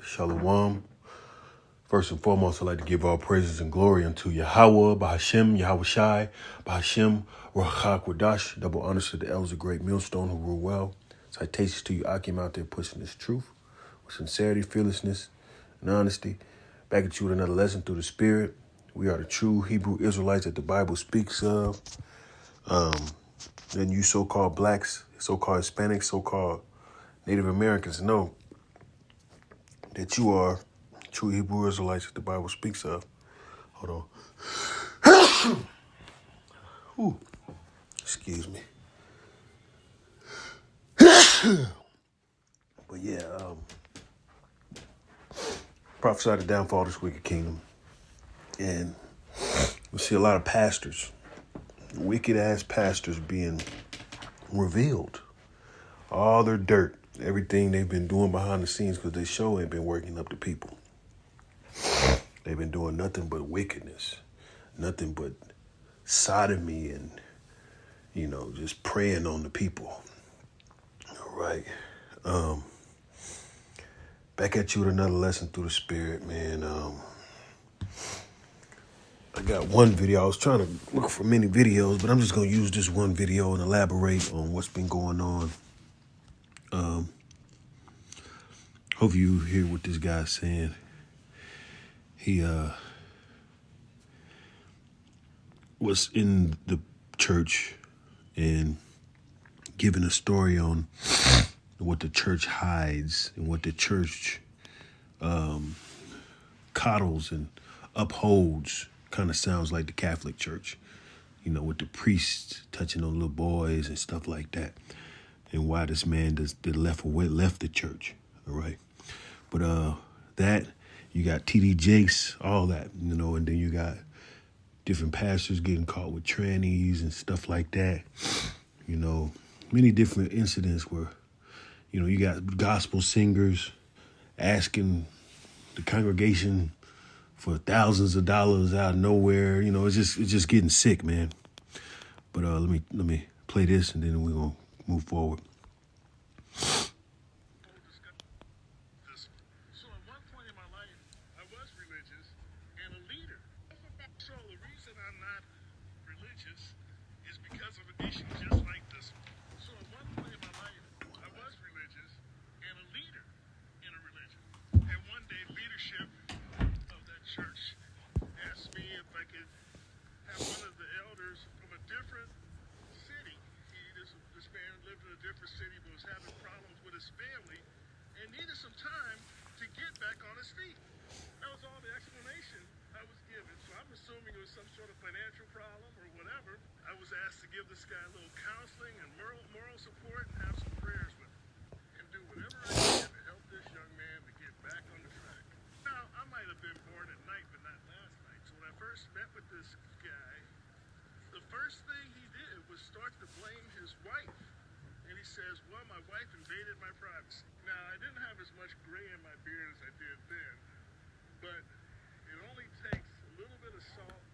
Shalom. First and foremost, I'd like to give all praises and glory unto Yahweh, Bahashem, Yahweh Shai, Bahashem, Ruach HaKodesh. Double honors to the elders of Great Millstone who rule well. Citations to you, Akim, out there pushing this truth with sincerity, fearlessness, and honesty. Back at you with another lesson through the Spirit. We are the true Hebrew Israelites that the Bible speaks of. Then you so-called blacks, so-called Hispanics, so-called Native Americans know that you are true Hebrew Israelites that the Bible speaks of. Hold on. Ooh, excuse me. But yeah, prophesy the downfall of this wicked kingdom. And we see a lot of pastors, wicked-ass pastors being revealed. All their dirt, everything they've been doing behind the scenes because they show ain't been working up to people. They've been doing nothing but wickedness, nothing but sodomy and, just preying on the people. All right. Back at you with another lesson through the Spirit, man. I got one video. I was trying to look for many videos, but I'm just going to use this one video and elaborate on what's been going on. Hope you hear what this guy's saying. He was in the church and giving a story on what the church hides and what the church coddles and upholds. Kind of sounds like the Catholic Church, with the priests touching on little boys and stuff like that. And why this man left the church, all right? But that, you got T.D. Jakes, all that, and then you got different pastors getting caught with trannies and stuff like that. Many different incidents where, you got gospel singers asking the congregation for thousands of dollars out of nowhere. It's just getting sick, man. But let me play this and then we're gonna move forward. So at one point in my life, I was religious and a leader. So the reason I'm not religious is because of an issue just like this. So at one point in my life, I was religious and a leader in a religion. And one day, leadership of that church asked me if I could have one of the elders from a different city. This man lived in a different city but was having problems with his family and needed some time to get back on his feet. That was all the explanation I was given. So I'm assuming it was some sort of financial problem or whatever. I was asked to give this guy a little counseling and moral support and have some prayers with him. And do whatever I can to help this young man to get back on the track. Now, I might have been born at night, but not last night. So when I first met with this guy, the first thing he did was start to blame his wife. And he says, well, my wife invaded my privacy. Now, I didn't have as much gray in my beard as I did then, but it only takes a little bit of salt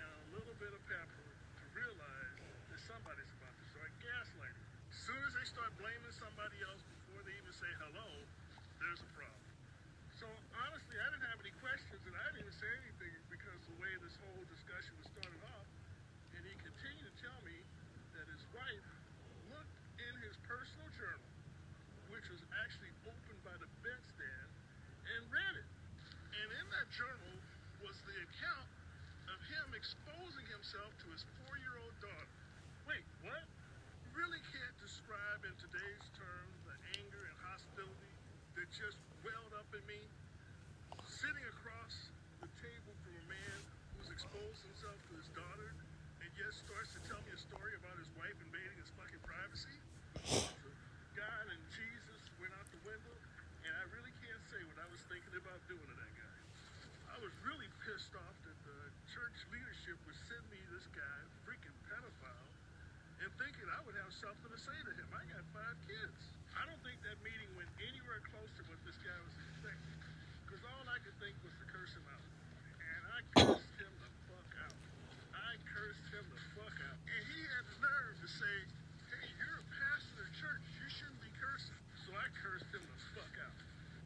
and a little bit of pepper to realize that somebody's about to start gaslighting. As soon as they start blaming somebody else before they even say hello, there's a problem. So, honestly, I didn't have any questions, and I didn't even say anything because the way this whole discussion was started off, and he continued to tell me that his wife looked in his personal journal, which was actually opened by the bedstand, and read it. And in that journal was the account of him exposing himself to his 4-year-old daughter. Wait, what? You really can't describe in today's terms the anger and hostility that just welled up in me sitting across the table from a man who's exposed himself to his daughter and yet starts to tell me a story about his wife invading his fucking privacy. God and Jesus went out the window, and I really can't say what I was thinking about doing to that guy. I was really pissed off that the church leadership would send me this guy, freaking pedophile, and thinking I would have something to say to him. I got 5 kids. I don't think that meeting went anywhere close to what this guy was expecting, because all I could think was to curse him out. And I cursed him the fuck out. And he had the nerve to say, hey, you're a pastor of the church. You shouldn't be cursing. So I cursed him the fuck out.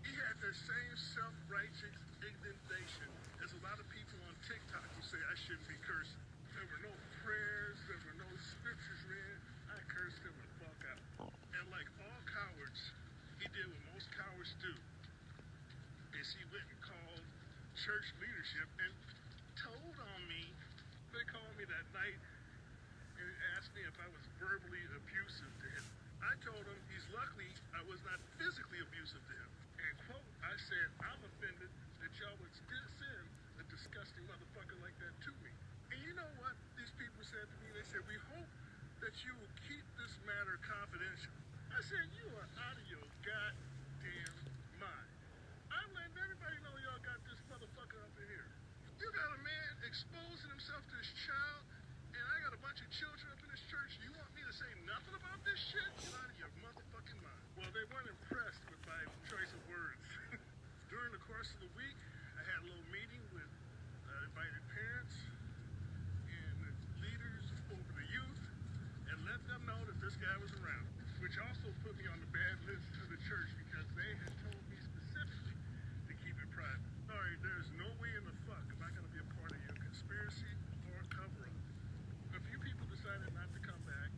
He had the the same self-righteous indignation as a lot of people on TikTok who say I shouldn't be cursing. There were no prayers, there were no scriptures read. I cursed him the fuck out. And like all cowards, he did what most cowards do. Is he went and called church leadership and told on me. They called me that night and asked me if I was verbally abusive to him. I told him he's lucky I was not physically abusive to him. And quote, I said, I'm offended that y'all would still send a disgusting motherfucker like that to me. And you know what these people said to me? They said, we hope that you will keep this matter confidential. I said, you are out of your goddamn mind. I'm letting everybody know y'all got this motherfucker up in here. You got a man exposing himself to his child, and I got a bunch of children up in this church. You want me to say nothing about this shit? You're out of your motherfucking mind. Well, they weren't impressed with my choice of words. During the course of the week, I had a little meeting with invited parents and leaders over the youth and let them know that this guy was around, which also put me on the bad list of the church because they had told me specifically to keep it private. Sorry, there's no way in the fuck am I going to be a part of your conspiracy or cover-up. A few people decided not to come back.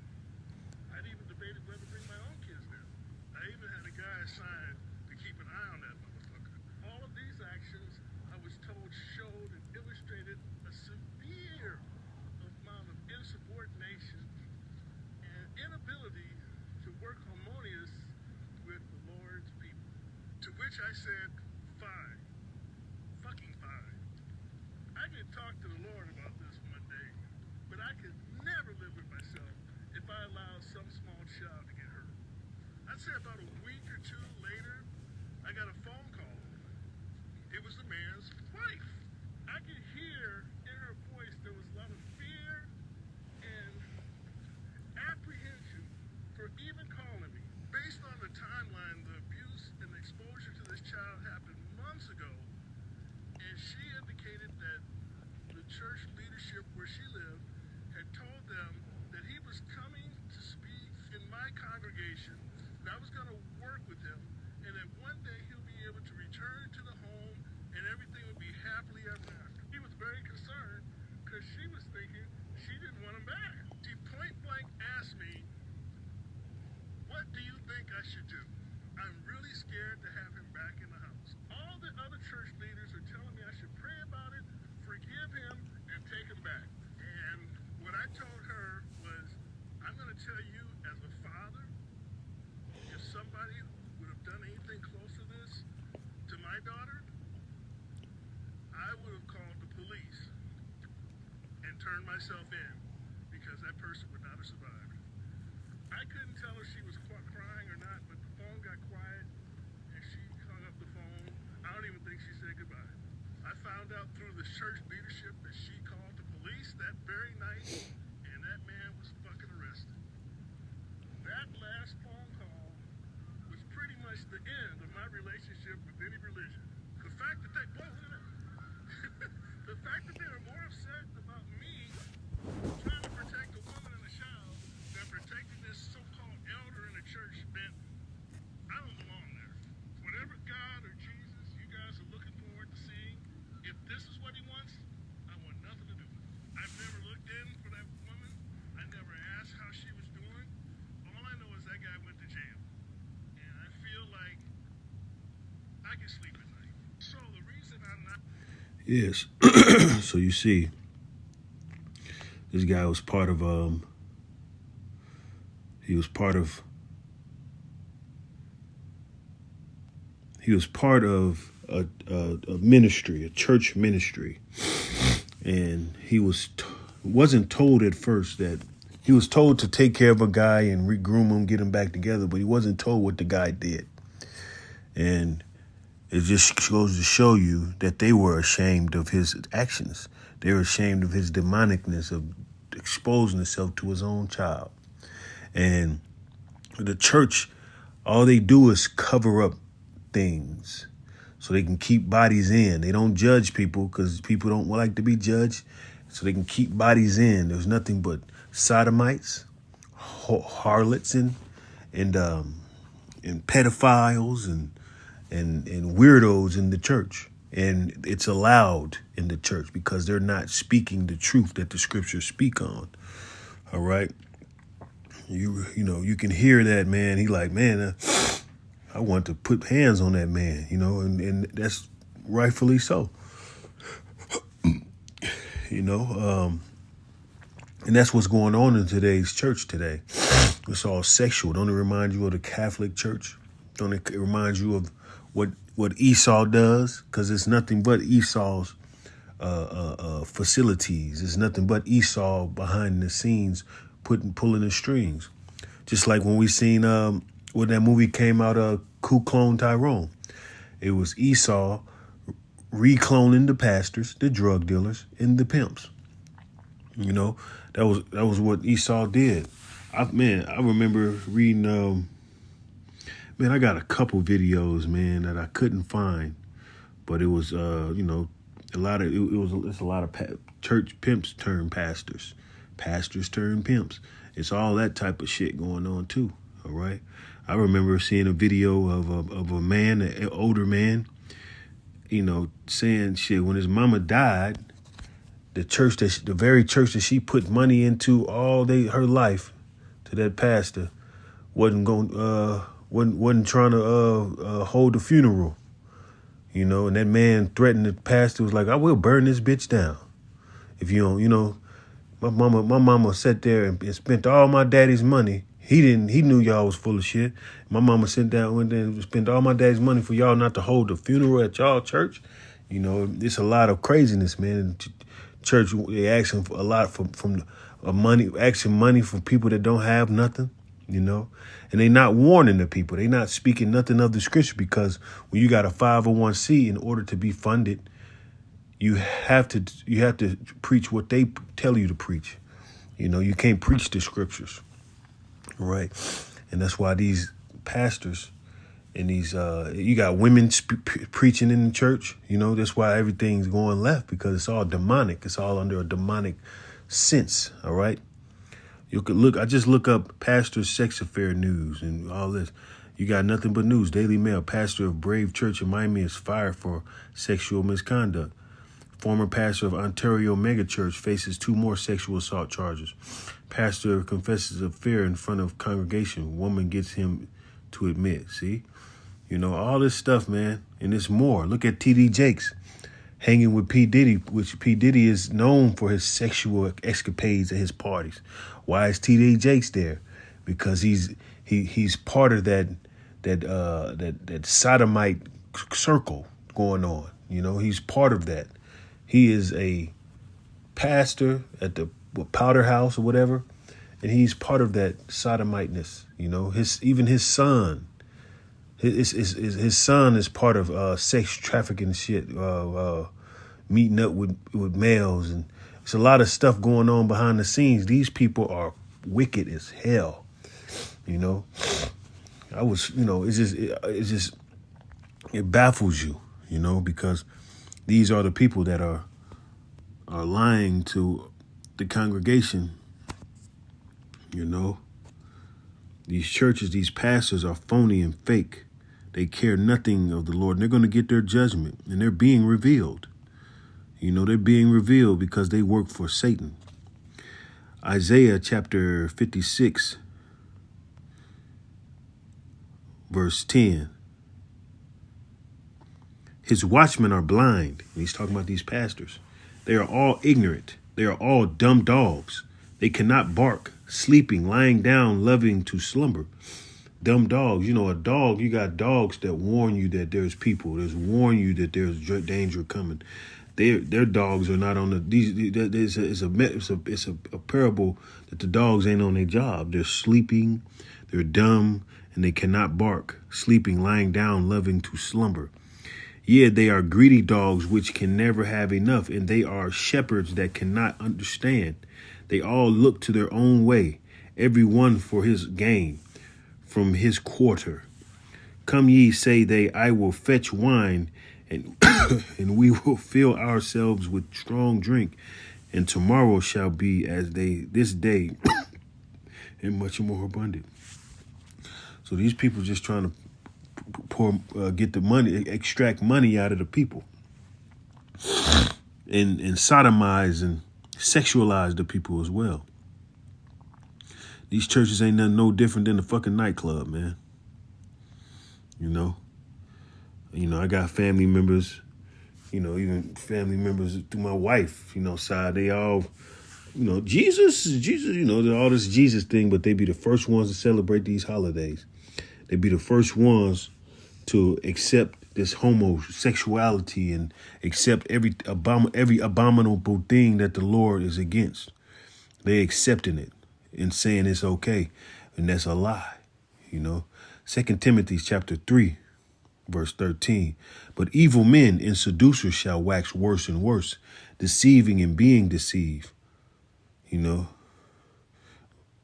I'd even debated whether to bring my own kids there. I even had a guy assigned to keep an eye on that motherfucker. All of these actions, I was told, showed and illustrated a severe amount of insubordination and inability to work harmonious with the Lord's people. To which I said, fine. Fucking fine. I could talk to the Lord about this one day, but I could never live with myself if I allowed some small child to get hurt. I'd say about a week or two later, I got a phone call. It was the man's wife. I could hear in her voice there was a lot of fear and apprehension for even calling me. Based on the timeline, the abuse and the exposure to this child happened months ago, and she indicated that the church leadership where she lived had told them that he was coming to speak in my congregation, that I was going to work with him, and that one day he'll be able to return to the home and everything would be happily ever after. He was very concerned because she was thinking she didn't want him back. She point blank asked me, what do you think I should do? I'm really scared to have him back in the house. All the other church leaders are telling me I should pray about it, forgive him, and take him back. And what I told her was, I'm going to tell you as a father, if somebody would have done anything close to this to my daughter, I would have called the police and turned myself in because that person would not have survived. I couldn't tell if she was crying or not, but the phone got quiet and she hung up the phone. I don't even think she said goodbye. I found out through the church leadership that she called the police that very night and that man was fucking arrested. That last phone call was pretty much the end of my relationship with any religion. The fact that the fact that they were more upset about me trying to protect a woman and a child than protecting this so-called elder in the church meant I don't belong there. Whatever God or Jesus you guys are looking forward to seeing, if this is what he wants, I want nothing to do with it. I've never looked in for that woman. I never asked how she was doing. All I know is that guy went to jail. And I feel like I can sleep at night. So the reason I'm not... Yes. So you see, this guy was part of he was part of a ministry, a church ministry, and he wasn't told at first that he was told to take care of a guy and regroom him, get him back together, but he wasn't told what the guy did. And it just goes to show you that they were ashamed of his actions. They were ashamed of his demonicness of exposing himself to his own child. And the church, all they do is cover up things so they can keep bodies in. They don't judge people because people don't like to be judged, so they can keep bodies in. There's nothing but sodomites, harlots, and pedophiles, and and weirdos in the church. And it's allowed in the church because they're not speaking the truth that the scriptures speak on. All right. You know, you can hear that, man. He like, man, I want to put hands on that man, you know, and that's rightfully so. You know, and that's what's going on in today's church today. It's all sexual. Don't it remind you of the Catholic Church? Don't it remind you of what Esau does? Because it's nothing but Esau's facilities. It's nothing but Esau behind the scenes pulling the strings. Just like when we seen when that movie came out, Ku Clone Tyrone. It was Esau recloning the pastors, the drug dealers, and the pimps. You know, that was what Esau did. I remember reading. I got a couple videos, man, that I couldn't find, but it was you know, it's a lot of church pimps turned pastors, pastors turned pimps. It's all that type of shit going on too. All right. I remember seeing a video of a man, an older man, you know, saying shit when his mama died. The very church that she put money into her life, to that pastor, wasn't trying to hold the funeral, you know. And that man threatened the pastor, was like, "I will burn this bitch down if you don't." You know, my mama sat there and spent all my daddy's money. He knew y'all was full of shit. My mama went there and spent all my daddy's money for y'all not to hold the funeral at y'all church. You know, it's a lot of craziness, man. Church, they asking for a lot from money, asking money from people that don't have nothing, you know, and they not warning the people. They not speaking nothing of the scripture, because when you got a 501c, in order to be funded, you have to preach what they tell you to preach. You know, you can't preach the scriptures, right? And that's why these pastors and these you got women preaching in the church. You know, that's why everything's going left, because it's all demonic. It's all under a demonic sense. All right. You could look. I just look up pastor sex affair news and all this. You got nothing but news. Daily Mail: pastor of Brave Church in Miami is fired for sexual misconduct. Former pastor of Ontario megachurch faces 2 more sexual assault charges. Pastor confesses affair in front of congregation. Woman gets him to admit. See, you know, all this stuff, man, and it's more. Look at T.D. Jakes hanging with P. Diddy, which P. Diddy is known for his sexual escapades at his parties. Why is T.D. Jakes there? Because he's part of that sodomite circle going on. You know, he's part of that. He is a pastor at the Powder House or whatever, and he's part of that sodomiteness. You know, his son. His son is part of sex trafficking shit, meeting up with males, and it's a lot of stuff going on behind the scenes. These people are wicked as hell, you know. It baffles you, you know, because these are the people that are lying to the congregation, you know. These churches, these pastors are phony and fake. They care nothing of the Lord, and they're going to get their judgment, and they're being revealed. You know, they're being revealed because they work for Satan. Isaiah chapter 56, verse 10. His watchmen are blind. And he's talking about these pastors. They are all ignorant. They are all dumb dogs. They cannot bark, sleeping, lying down, loving to slumber. Dumb dogs. You know, a dog, you got dogs that warn you that there's people. There's warn you that there's danger coming. Their dogs are not on it's a parable that the dogs ain't on their job. They're sleeping, they're dumb, and they cannot bark, sleeping, lying down, loving to slumber. Yeah, they are greedy dogs which can never have enough, and they are shepherds that cannot understand. They all look to their own way, every one for his gain from his quarter. Come ye, say they, I will fetch wine, and and we will fill ourselves with strong drink, and tomorrow shall be as this day, and much more abundant. So these people just trying to get the money, extract money out of the people, and sodomize and sexualize the people as well. These churches ain't nothing no different than a fucking nightclub, man. You know, I got family members, even family members through my wife, side, they all, Jesus, all this Jesus thing, but they be the first ones to celebrate these holidays. They be the first ones to accept this homosexuality and accept every abominable thing that the Lord is against. They accepting it and saying it's okay, and that's a lie. 2 Timothy chapter 3, verse 13. But evil men and seducers shall wax worse and worse, deceiving and being deceived.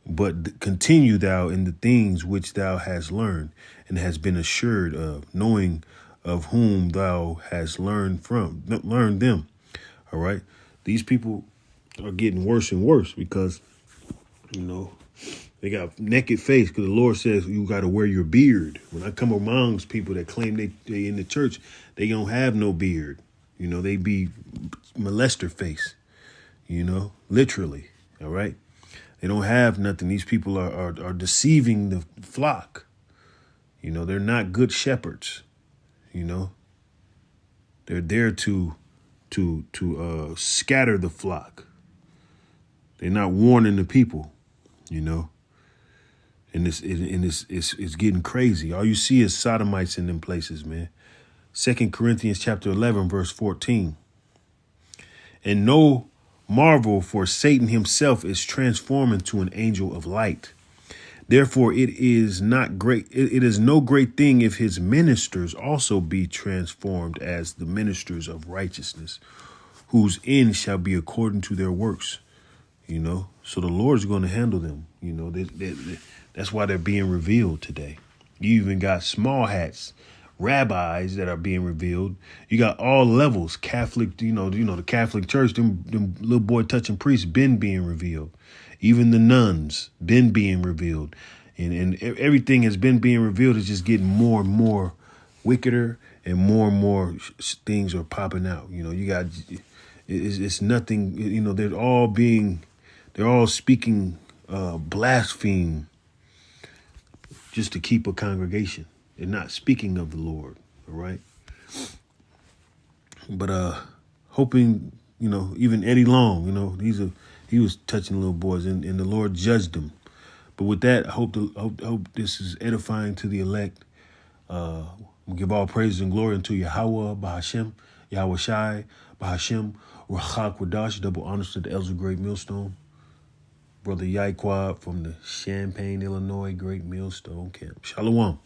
But continue thou in the things which thou hast learned and hast been assured of, knowing of whom thou hast learned them. All right. These people are getting worse and worse because, they got naked face, because the Lord says you got to wear your beard. When I come amongst people that claim they in the church, they don't have no beard. They be molester face, literally. All right. They don't have nothing. These people are deceiving the flock. They're not good shepherds. They're there to scatter the flock. They're not warning the people, and it's getting crazy. All you see is sodomites in them places, man. 2 Corinthians chapter 11, verse 14. And no marvel, for Satan himself is transformed into an angel of light. Therefore, it is no great thing if his ministers also be transformed as the ministers of righteousness, whose end shall be according to their works. So the Lord's going to handle them. That's why they're being revealed today. You even got small hats, rabbis that are being revealed. You got all levels, Catholic, the Catholic Church, them little boy touching priests been being revealed. Even the nuns been being revealed. And everything has been being revealed. It's just getting more and more wickeder, and more things are popping out. You got, it's nothing, they're all speaking blaspheme just to keep a congregation. They're not speaking of the Lord, all right? But hoping, even Eddie Long, he was touching little boys, and the Lord judged them. But with that, I hope this is edifying to the elect. We'll give all praise and glory unto Yahweh, Bahashem, Yahweh Shai, Bahashem, Rachak Wadash, double honors to the elders of Great Millstone. Brother Yaiquad from the Champaign, Illinois, Great Millstone Camp. Shalom.